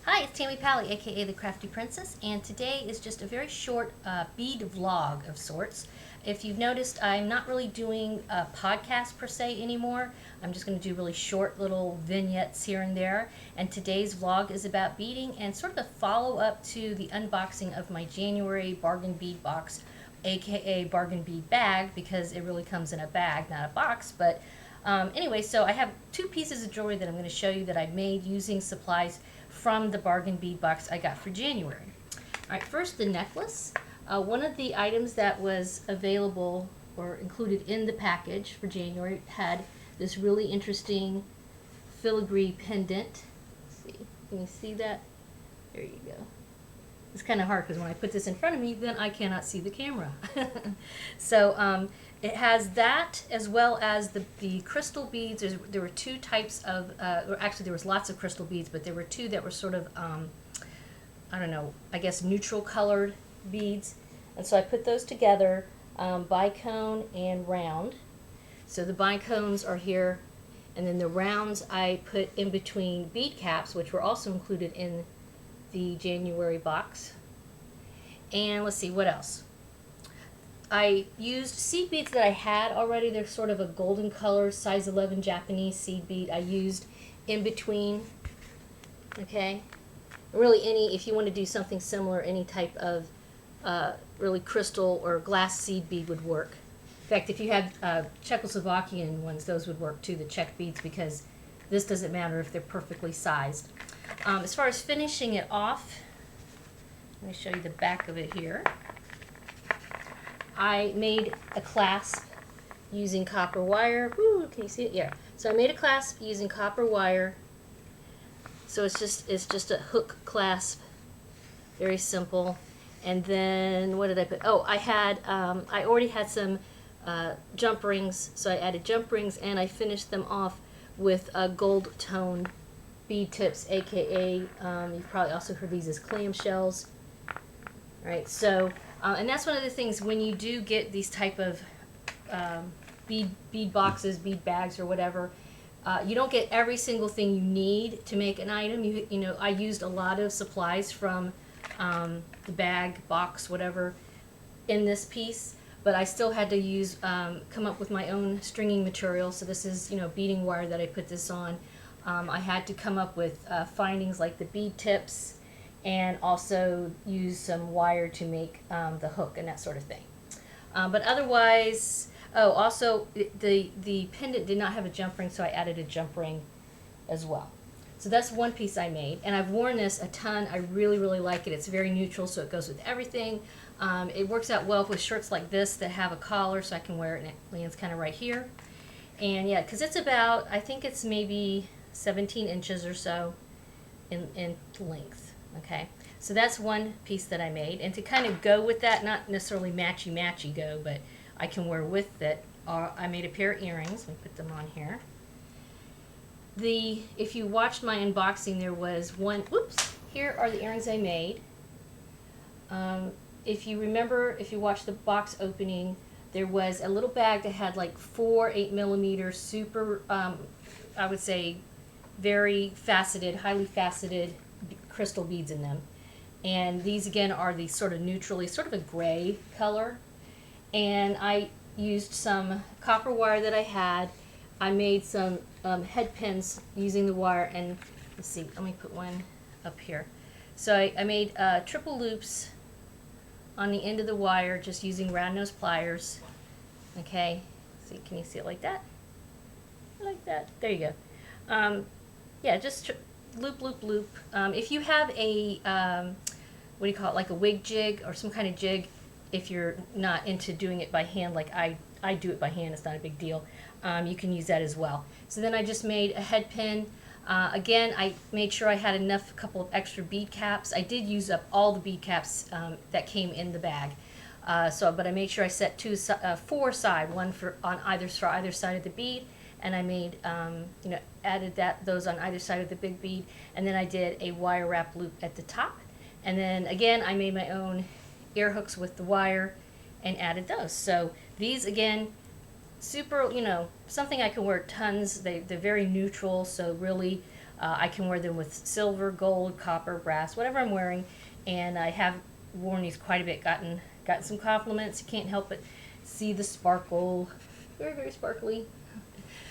Hi, it's Tammy Pally, aka the Crafty Princess, and today is just a very short bead vlog of sorts. If you've noticed, I'm not really doing a podcast per se anymore. I'm just going to do really short little vignettes here and there. And today's vlog is about beading and sort of a follow-up to the unboxing of my January bargain bead box, aka bargain bead bag, because it really comes in a bag, not a box. But anyway, so I have two pieces of jewelry that I'm going to show you that I made using supplies from the bargain bead box I got for January. All right, first the necklace. One of the items that was available or included in the package for January had this really interesting filigree pendant. Let's see, can you see that? There you go. It's kind of hard because when I put this in front of me, then I cannot see the camera. So it has that as well as the crystal beads. There were two types of, actually there was lots of crystal beads, but there were two that were sort of, I don't know, I guess neutral colored beads. And so I put those together, bicone and round. So the bicones are here, and then the rounds I put in between bead caps, which were also included in the January box. And let's see, what else? I used seed beads that I had already. They're sort of a golden color, size 11 Japanese seed bead I used in between. Okay, really if you want to do something similar, any type of really crystal or glass seed bead would work. In fact, if you had Czechoslovakian ones, those would work too, the Czech beads, because this doesn't matter if they're perfectly sized. As far as finishing it off, let me show you the back of it here. I made a clasp using copper wire. Woo, can you see it? Yeah. So I made a clasp using copper wire. So it's just a hook clasp, very simple. And then what did I put? Oh, I already had some jump rings, so I added jump rings, and I finished them off with gold tone bead tips, aka you've probably also heard these as clamshells. Right, so and that's one of the things when you do get these type of bead boxes, bead bags, or whatever. You don't get every single thing you need to make an item. You know, I used a lot of supplies from the bag, box, whatever, in this piece, but I still had to use come up with my own stringing material. So this is, you know, beading wire that I put this on. I had to come up with findings like the bead tips, and also use some wire to make the hook and that sort of thing. But otherwise, oh, also the pendant did not have a jump ring, so I added a jump ring as well. So that's one piece I made, and I've worn this a ton. I really, really like it. It's very neutral, so it goes with everything. It works out well with shirts like this that have a collar, so I can wear it and it lands kind of right here. And yeah, because it's about, I think it's maybe 17 inches or so in length. Okay, so that's one piece that I made, and to kind of go with that, not necessarily matchy go, but I can wear with it. I made a pair of earrings. Let me put them on here. If you watched my unboxing, there was one. Oops! Here are the earrings I made. If you remember, if you watched the box opening, there was a little bag that had like 4 8mm super, I would say, very faceted, highly faceted crystal beads in them. And these again are the sort of neutrally, sort of a gray color. And I used some copper wire that I had. I made some head pins using the wire, and let's see, let me put one up here. So I made triple loops on the end of the wire just using round nose pliers. Okay, see, can you see it like that? Like that. There you go. Yeah, just loop, loop, loop. If you have a, what do you call it, like a wig jig or some kind of jig, if you're not into doing it by hand, like I do it by hand, it's not a big deal, you can use that as well. So then I just made a head pin. Again, I made sure I had enough, a couple of extra bead caps. I did use up all the bead caps that came in the bag. But I made sure I set 4 aside, one for either side of the bead, and I made, you know, added those on either side of the big bead, and then I did a wire wrap loop at the top, and then again I made my own ear hooks with the wire and added those. So these again, super, you know, something I can wear tons. They're very neutral, so really I can wear them with silver, gold, copper, brass, whatever I'm wearing, and I have worn these quite a bit, gotten some compliments. You can't help but see the sparkle. Very, very sparkly.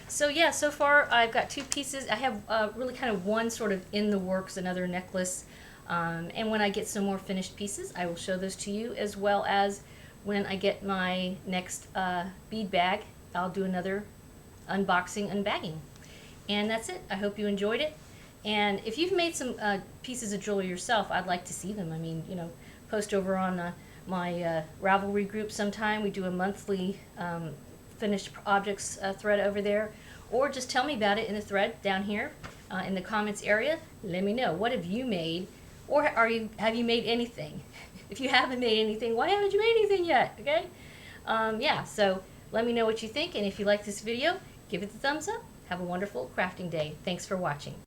So yeah, so far I've got 2 pieces. I have really kind of one sort of in the works, another necklace. And when I get some more finished pieces, I will show those to you, as well as when I get my next bead bag, I'll do another unboxing, unbagging. And that's it. I hope you enjoyed it. And if you've made some pieces of jewelry yourself, I'd like to see them. I mean, you know, post over on my Ravelry group sometime. We do a monthly finished objects thread over there. Or just tell me about it in the thread down here in the comments area. Let me know. What have you made? Or have you made anything? If you haven't made anything, why haven't you made anything yet? Okay? Yeah, so let me know what you think. And if you like this video, give it the thumbs up. Have a wonderful crafting day. Thanks for watching.